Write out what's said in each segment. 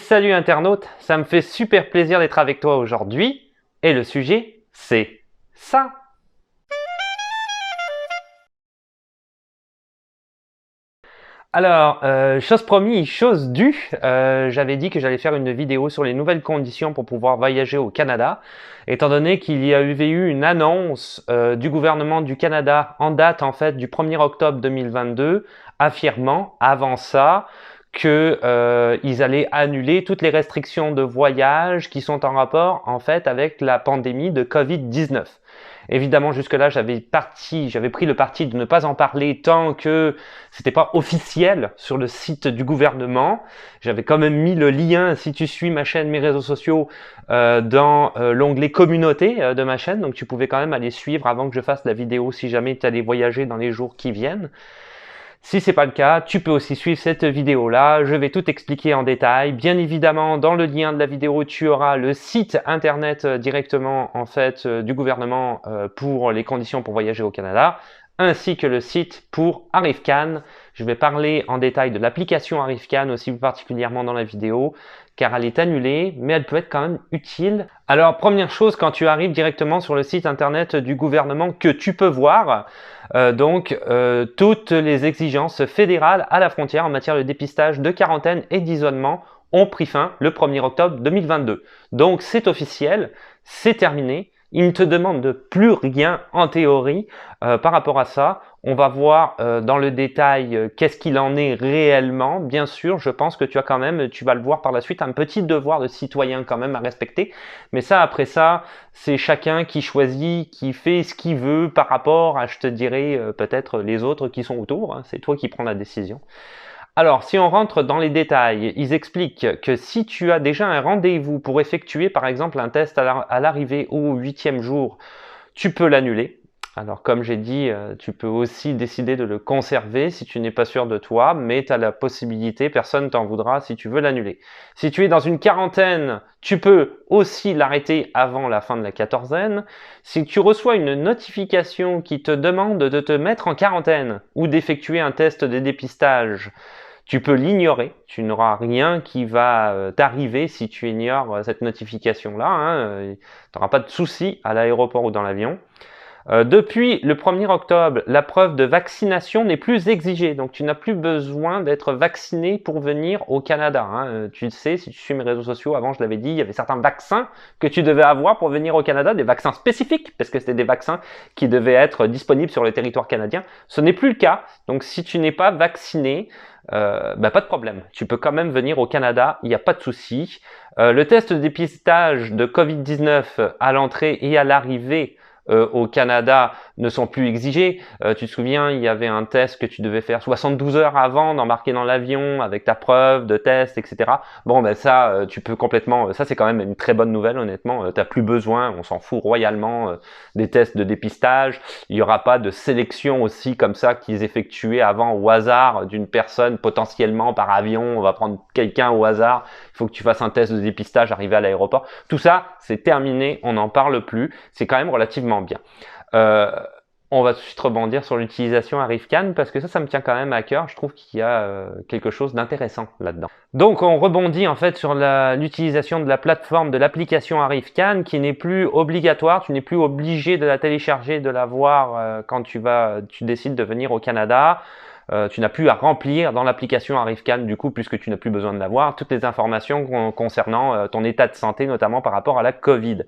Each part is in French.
salut internaute, ça me fait super plaisir d'être avec toi aujourd'hui et le sujet c'est ça. Alors, chose promise, chose due, j'avais dit que j'allais faire une vidéo sur les nouvelles conditions pour pouvoir voyager au Canada, étant donné qu'il y avait eu une annonce du gouvernement du Canada en date en fait du 1er octobre 2022, affirmant avant ça que ils allaient annuler toutes les restrictions de voyage qui sont en rapport en fait avec la pandémie de Covid-19. Évidemment, jusque-là, j'avais pris le parti de ne pas en parler tant que c'était pas officiel sur le site du gouvernement. J'avais quand même mis le lien, si tu suis ma chaîne, mes réseaux sociaux, dans l'onglet communauté de ma chaîne. Donc tu pouvais quand même aller suivre avant que je fasse la vidéo si jamais tu allais voyager dans les jours qui viennent. Si c'est pas le cas, tu peux aussi suivre cette vidéo-là. Je vais tout expliquer en détail. Bien évidemment, dans le lien de la vidéo, tu auras le site internet directement en fait du gouvernement pour les conditions pour voyager au Canada, ainsi que le site pour ArriveCan. Je vais parler en détail de l'application ArriveCan aussi particulièrement dans la vidéo, car elle est annulée, mais elle peut être quand même utile. Alors, première chose, quand tu arrives directement sur le site internet du gouvernement que tu peux voir, toutes les exigences fédérales à la frontière en matière de dépistage, de quarantaine et d'isolement ont pris fin le 1er octobre 2022. Donc, c'est officiel, c'est terminé. Il ne te demande de plus rien en théorie par rapport à ça. On va voir dans le détail qu'est-ce qu'il en est réellement. Bien sûr, je pense que tu vas le voir par la suite, un petit devoir de citoyen quand même à respecter. Mais ça, après ça, c'est chacun qui choisit, qui fait ce qu'il veut par rapport à, je te dirais, peut-être les autres qui sont autour. Hein. C'est toi qui prends la décision. Alors, si on rentre dans les détails, ils expliquent que si tu as déjà un rendez-vous pour effectuer, par exemple, un test à l'arrivée au 8e jour, tu peux l'annuler. Alors, comme j'ai dit, tu peux aussi décider de le conserver si tu n'es pas sûr de toi, mais tu as la possibilité, personne ne t'en voudra si tu veux l'annuler. Si tu es dans une quarantaine, tu peux aussi l'arrêter avant la fin de la quatorzaine. Si tu reçois une notification qui te demande de te mettre en quarantaine ou d'effectuer un test de dépistage, tu peux l'ignorer, tu n'auras rien qui va t'arriver si tu ignores cette notification-là. Hein. Tu n'auras pas de souci à l'aéroport ou dans l'avion. Depuis le 1er octobre, la preuve de vaccination n'est plus exigée. Donc, tu n'as plus besoin d'être vacciné pour venir au Canada. Hein. Tu le sais, si tu suis mes réseaux sociaux, avant je l'avais dit, il y avait certains vaccins que tu devais avoir pour venir au Canada, des vaccins spécifiques, parce que c'était des vaccins qui devaient être disponibles sur le territoire canadien. Ce n'est plus le cas. Donc, si tu n'es pas vacciné, pas de problème. Tu peux quand même venir au Canada, il n'y a pas de souci. Le test de dépistage de Covid-19 à l'entrée et à l'arrivée au Canada ne sont plus exigés. Tu te souviens, il y avait un test que tu devais faire 72 heures avant d'embarquer dans l'avion avec ta preuve de test, etc. Bon, ben ça, tu peux complètement... Ça, c'est quand même une très bonne nouvelle, honnêtement. Tu n'as plus besoin, on s'en fout royalement, des tests de dépistage. Il n'y aura pas de sélection aussi comme ça qu'ils effectuaient avant au hasard d'une personne potentiellement par avion. On va prendre quelqu'un au hasard. Il faut que tu fasses un test de dépistage arrivé à l'aéroport. Tout ça, c'est terminé. On n'en parle plus. C'est quand même relativement bien. On va tout de suite rebondir sur l'utilisation ArriveCan parce que ça me tient quand même à cœur. Je trouve qu'il y a quelque chose d'intéressant là-dedans. Donc on rebondit en fait sur l'utilisation de la plateforme de l'application ArriveCan qui n'est plus obligatoire. Tu n'es plus obligé de la télécharger, de la voir quand tu décides de venir au Canada. Tu n'as plus à remplir dans l'application ArriveCan du coup puisque tu n'as plus besoin de l'avoir toutes les informations concernant ton état de santé notamment par rapport à la Covid.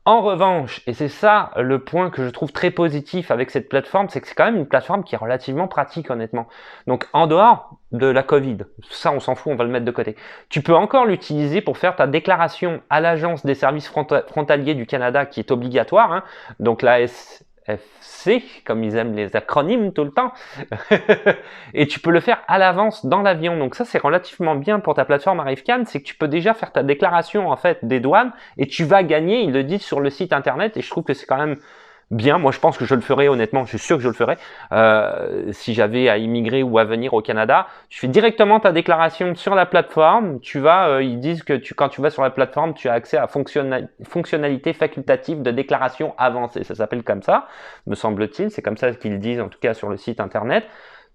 En revanche, et c'est ça le point que je trouve très positif avec cette plateforme, c'est que c'est quand même une plateforme qui est relativement pratique honnêtement. Donc en dehors de la Covid, ça on s'en fout, on va le mettre de côté. Tu peux encore l'utiliser pour faire ta déclaration à l'Agence des services frontaliers du Canada qui est obligatoire, hein, donc la SFC, comme ils aiment les acronymes tout le temps, et tu peux le faire à l'avance dans l'avion. Donc ça, c'est relativement bien pour ta plateforme ArriveCan, c'est que tu peux déjà faire ta déclaration en fait des douanes et tu vas gagner, ils le disent sur le site internet et je trouve que c'est quand même bien. Moi, je pense que je le ferai honnêtement, je suis sûr que je le ferai si j'avais à immigrer ou à venir au Canada. Tu fais directement ta déclaration sur la plateforme. Ils disent que quand tu vas sur la plateforme, tu as accès à fonctionnalité facultative de déclaration avancée. Ça s'appelle comme ça, me semble-t-il. C'est comme ça qu'ils disent en tout cas sur le site internet.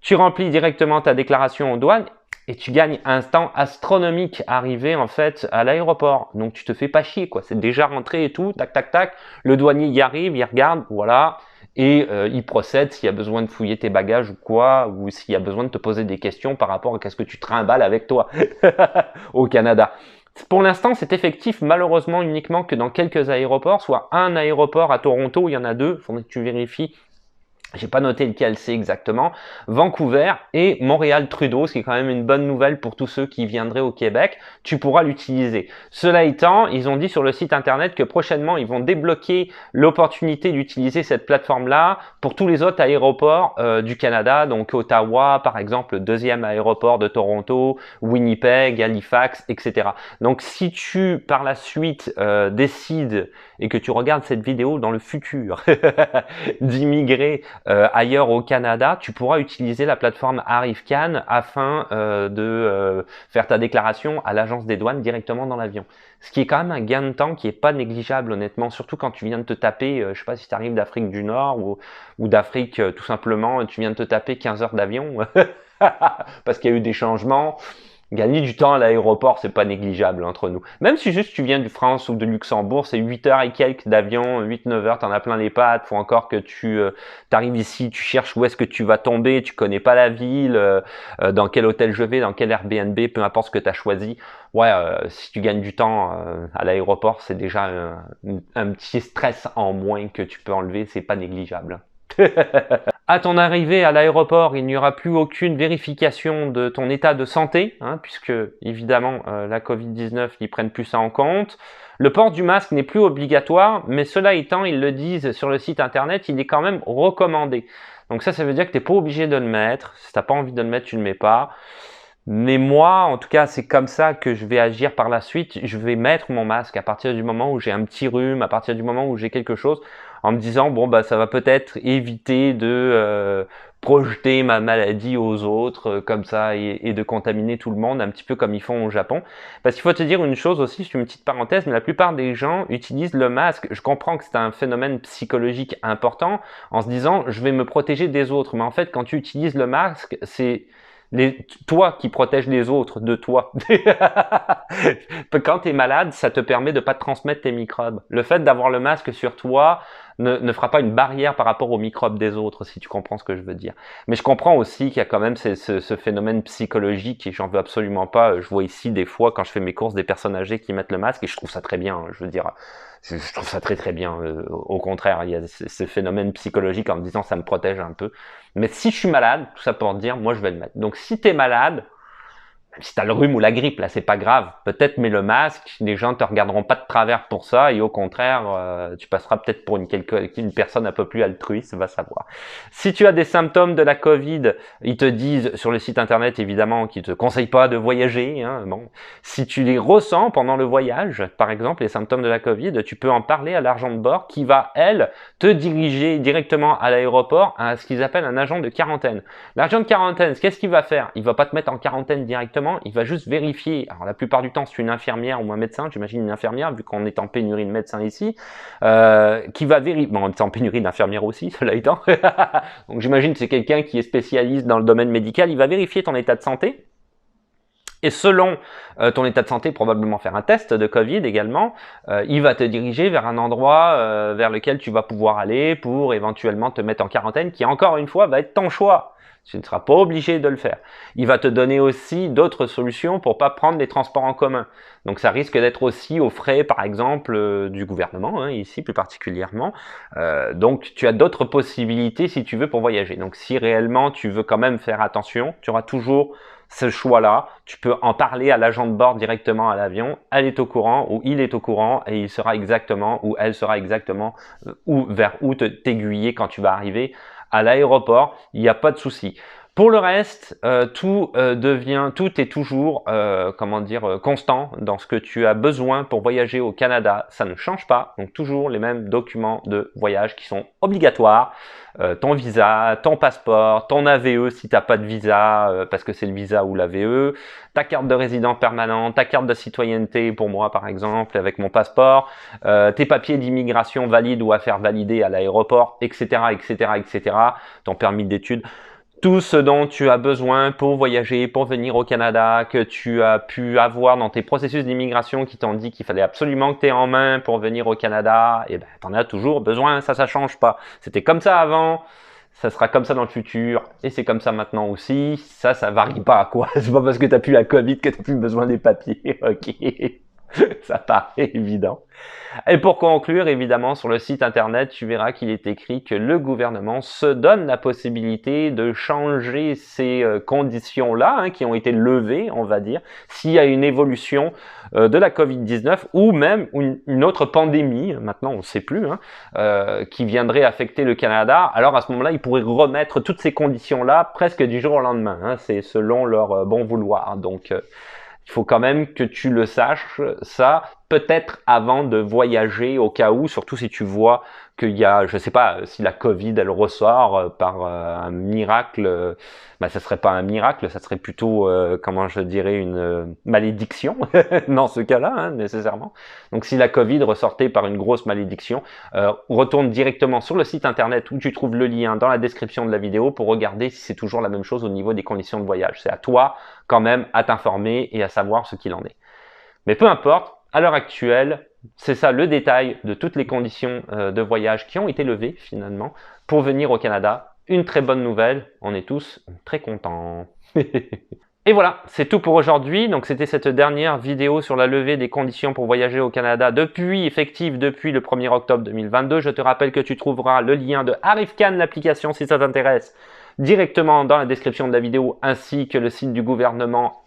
Tu remplis directement ta déclaration aux douanes et tu gagnes un temps astronomique arrivé en fait à l'aéroport. Donc tu te fais pas chier quoi, c'est déjà rentré et tout, tac tac tac, le douanier y arrive, il regarde, voilà, et il procède s'il y a besoin de fouiller tes bagages ou quoi, ou s'il y a besoin de te poser des questions par rapport à qu'est-ce que tu trimbales avec toi au Canada. Pour l'instant, c'est effectif malheureusement uniquement que dans quelques aéroports, soit un aéroport à Toronto, il y en a deux, il faudrait que tu vérifies. J'ai pas noté lequel c'est exactement, Vancouver et Montréal-Trudeau, ce qui est quand même une bonne nouvelle pour tous ceux qui viendraient au Québec, tu pourras l'utiliser. Cela étant, ils ont dit sur le site internet que prochainement, ils vont débloquer l'opportunité d'utiliser cette plateforme-là pour tous les autres aéroports du Canada, donc Ottawa, par exemple, le deuxième aéroport de Toronto, Winnipeg, Halifax, etc. Donc si tu, par la suite, décides et que tu regardes cette vidéo dans le futur, d'immigrer ailleurs au Canada, tu pourras utiliser la plateforme ArriveCan afin de faire ta déclaration à l'agence des douanes directement dans l'avion. Ce qui est quand même un gain de temps qui est pas négligeable honnêtement, surtout quand tu viens de te taper, je sais pas si tu arrives d'Afrique du Nord ou d'Afrique tout simplement, tu viens de te taper 15 heures d'avion parce qu'il y a eu des changements. Gagner du temps à l'aéroport, c'est pas négligeable entre nous. Même si juste tu viens de France ou de Luxembourg, c'est 8 heures et quelques d'avion, 8-9 heures, t'en as plein les pattes, faut encore que tu arrives ici, tu cherches où est-ce que tu vas tomber, tu connais pas la ville, dans quel hôtel je vais, dans quel Airbnb, peu importe ce que tu as choisi. Ouais, si tu gagnes du temps à l'aéroport, c'est déjà un petit stress en moins que tu peux enlever, c'est pas négligeable. À ton arrivée à l'aéroport, il n'y aura plus aucune vérification de ton état de santé, hein, puisque évidemment la Covid-19, ils prennent plus ça en compte. Le port du masque n'est plus obligatoire, mais cela étant, ils le disent sur le site internet, il est quand même recommandé. Donc ça veut dire que tu n'es pas obligé de le mettre. Si tu n'as pas envie de le mettre, tu ne le mets pas. Mais moi, en tout cas, c'est comme ça que je vais agir par la suite. Je vais mettre mon masque à partir du moment où j'ai un petit rhume, à partir du moment où j'ai quelque chose, en me disant, bon, bah, ça va peut-être éviter de projeter ma maladie aux autres comme ça et de contaminer tout le monde, un petit peu comme ils font au Japon. Parce qu'il faut te dire une chose aussi, c'est une petite parenthèse, mais la plupart des gens utilisent le masque. Je comprends que c'est un phénomène psychologique important en se disant, je vais me protéger des autres. Mais en fait, quand tu utilises le masque, c'est toi qui protèges les autres de toi. Quand tu es malade, ça te permet de pas te transmettre tes microbes. Le fait d'avoir le masque sur toi ne fera pas une barrière par rapport aux microbes des autres, si tu comprends ce que je veux dire. Mais je comprends aussi qu'il y a quand même ce phénomène psychologique et j'en veux absolument pas. Je vois ici des fois quand je fais mes courses des personnes âgées qui mettent le masque et je trouve ça très bien. Je veux dire, je trouve ça très très bien. Au contraire, il y a ce phénomène psychologique en me disant ça me protège un peu. Mais si je suis malade, tout ça pour dire, moi je vais le mettre. Donc si tu es malade, même si tu as le rhume ou la grippe, là c'est pas grave, peut-être mets le masque, les gens te regarderont pas de travers pour ça et au contraire, tu passeras peut-être pour une personne un peu plus altruiste, va savoir. Si tu as des symptômes de la Covid, ils te disent sur le site internet évidemment qu'ils te conseillent pas de voyager. Hein, bon. Si tu les ressens pendant le voyage, par exemple les symptômes de la Covid, tu peux en parler à l'agent de bord qui va, elle, te diriger directement à l'aéroport à ce qu'ils appellent un agent de quarantaine. L'agent de quarantaine, qu'est-ce qu'il va faire? Il va pas te mettre en quarantaine directement, il va juste vérifier. Alors la plupart du temps, c'est une infirmière ou un médecin, j'imagine une infirmière, vu qu'on est en pénurie de médecins ici, qui va vérifier. Bon, on est en pénurie d'infirmières aussi, cela étant. Donc j'imagine que c'est quelqu'un qui est spécialiste dans le domaine médical. Il va vérifier ton état de santé. Et selon ton état de santé, probablement faire un test de Covid également, il va te diriger vers un endroit vers lequel tu vas pouvoir aller pour éventuellement te mettre en quarantaine, qui encore une fois va être ton choix. Tu ne seras pas obligé de le faire. Il va te donner aussi d'autres solutions pour pas prendre les transports en commun. Donc ça risque d'être aussi aux frais, par exemple, du gouvernement, hein, ici plus particulièrement. Donc tu as d'autres possibilités si tu veux pour voyager. Donc si réellement tu veux quand même faire attention, tu auras toujours ce choix-là. Tu peux en parler à l'agent de bord directement à l'avion. Elle est au courant ou il est au courant et il sera exactement ou elle sera exactement vers où t'aiguiller quand tu vas arriver à l'aéroport. Il n'y a pas de souci. Pour le reste, tout est toujours, constant dans ce que tu as besoin pour voyager au Canada. Ça ne change pas. Donc toujours les mêmes documents de voyage qui sont obligatoires. Ton visa, ton passeport, ton AVE si tu n'as pas de visa, parce que c'est le visa ou l'AVE, ta carte de résident permanent, ta carte de citoyenneté pour moi par exemple avec mon passeport, tes papiers d'immigration valides ou à faire valider à l'aéroport, etc., etc., etc., ton permis d'études. tout ce dont tu as besoin pour voyager, pour venir au Canada, que tu as pu avoir dans tes processus d'immigration qui t'ont dit qu'il fallait absolument que tu aies en main pour venir au Canada, et ben t'en as toujours besoin, ça change pas. C'était comme ça avant, ça sera comme ça dans le futur, et c'est comme ça maintenant aussi, ça varie pas, quoi. C'est pas parce que t'as plus la Covid que t'as plus besoin des papiers, ok. Ça paraît évident. Et pour conclure, évidemment, sur le site internet, tu verras qu'il est écrit que le gouvernement se donne la possibilité de changer ces conditions-là, hein, qui ont été levées, on va dire, s'il y a une évolution de la Covid-19 ou même une autre pandémie, maintenant on ne sait plus, hein, qui viendrait affecter le Canada. Alors à ce moment-là, ils pourraient remettre toutes ces conditions-là presque du jour au lendemain. Hein, c'est selon leur bon vouloir. Donc il faut quand même que tu le saches, ça, peut-être avant de voyager, au cas où, surtout si tu vois qu'il y a, je sais pas, si la Covid, elle ressort par un miracle, bah, ça serait pas un miracle, ça serait plutôt, comment je dirais, une malédiction, dans ce cas-là, hein, nécessairement. Donc si la Covid ressortait par une grosse malédiction, retourne directement sur le site internet où tu trouves le lien dans la description de la vidéo pour regarder si c'est toujours la même chose au niveau des conditions de voyage. C'est à toi, quand même, à t'informer et à savoir ce qu'il en est. Mais peu importe, à l'heure actuelle, c'est ça le détail de toutes les conditions de voyage qui ont été levées finalement pour venir au Canada. Une très bonne nouvelle, on est tous très contents. Et voilà, c'est tout pour aujourd'hui. Donc c'était cette dernière vidéo sur la levée des conditions pour voyager au Canada effective depuis le 1er octobre 2022. Je te rappelle que tu trouveras le lien de ArriveCan, l'application, si ça t'intéresse, directement dans la description de la vidéo, ainsi que le site du gouvernement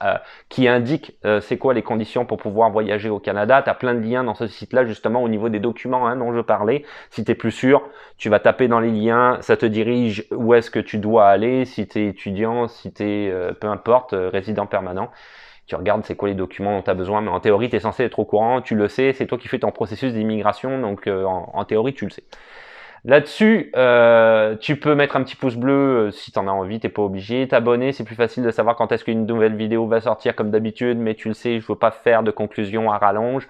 qui indique c'est quoi les conditions pour pouvoir voyager au Canada. Tu as plein de liens dans ce site-là, justement, au niveau des documents, hein, dont je parlais. Si tu es plus sûr, tu vas taper dans les liens, ça te dirige où est-ce que tu dois aller, si tu es étudiant, si tu es, peu importe, résident permanent. Tu regardes c'est quoi les documents dont tu as besoin, mais en théorie, tu es censé être au courant, tu le sais, c'est toi qui fais ton processus d'immigration, donc en théorie, tu le sais. Là-dessus, tu peux mettre un petit pouce bleu si tu en as envie, t'es pas obligé. T'abonner, c'est plus facile de savoir quand est-ce qu'une nouvelle vidéo va sortir comme d'habitude, mais tu le sais, je veux pas faire de conclusion à rallonge.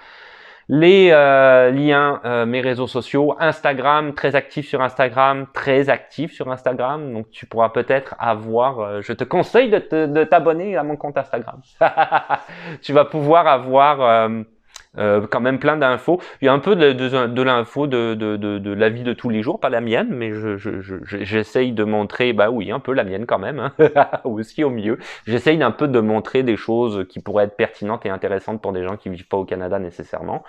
Les liens, mes réseaux sociaux, Instagram, très actif sur Instagram, donc tu pourras peut-être avoir, je te conseille de t'abonner à mon compte Instagram. Tu vas pouvoir avoir quand même plein d'infos. Il y a un peu de l'info de la vie de tous les jours, pas la mienne, mais j'essaye de montrer, bah oui, un peu la mienne quand même, hein, aussi au milieu. J'essaye d'un peu de montrer des choses qui pourraient être pertinentes et intéressantes pour des gens qui vivent pas au Canada nécessairement.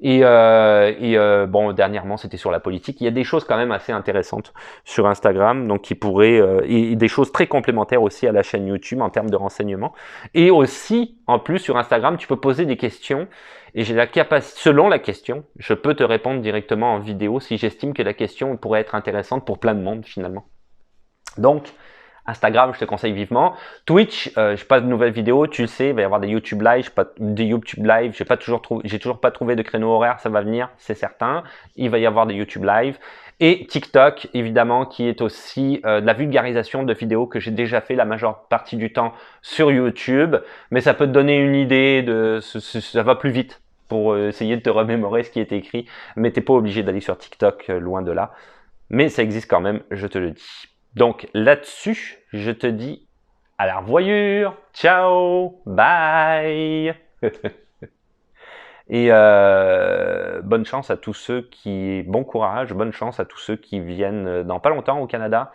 Et bon, dernièrement, c'était sur la politique. Il y a des choses quand même assez intéressantes sur Instagram, donc qui pourraient, et des choses très complémentaires aussi à la chaîne YouTube en termes de renseignements. Et aussi, en plus, sur Instagram, tu peux poser des questions. Et j'ai la capacité, selon la question, je peux te répondre directement en vidéo si j'estime que la question pourrait être intéressante pour plein de monde finalement. Donc, Instagram, je te conseille vivement. Twitch, je passe de nouvelles vidéos, tu le sais, il va y avoir des YouTube Live, j'ai toujours pas trouvé de créneau horaire, ça va venir, c'est certain. Il va y avoir des YouTube Live. Et TikTok, évidemment, qui est aussi de la vulgarisation de vidéos que j'ai déjà fait la majeure partie du temps sur YouTube. Mais ça peut te donner une idée ça va plus vite pour essayer de te remémorer ce qui est écrit. Mais t'es pas obligé d'aller sur TikTok, loin de là. Mais ça existe quand même, je te le dis. Donc là-dessus, je te dis à la revoyure, ciao, bye. Et bonne chance à tous ceux bon courage, bonne chance à tous ceux qui viennent dans pas longtemps au Canada.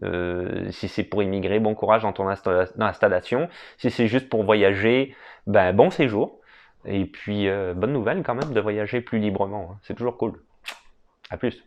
Si c'est pour immigrer, bon courage dans ton installation. Si c'est juste pour voyager, ben bon séjour. Et puis bonne nouvelle quand même de voyager plus librement. Hein. C'est toujours cool. À plus.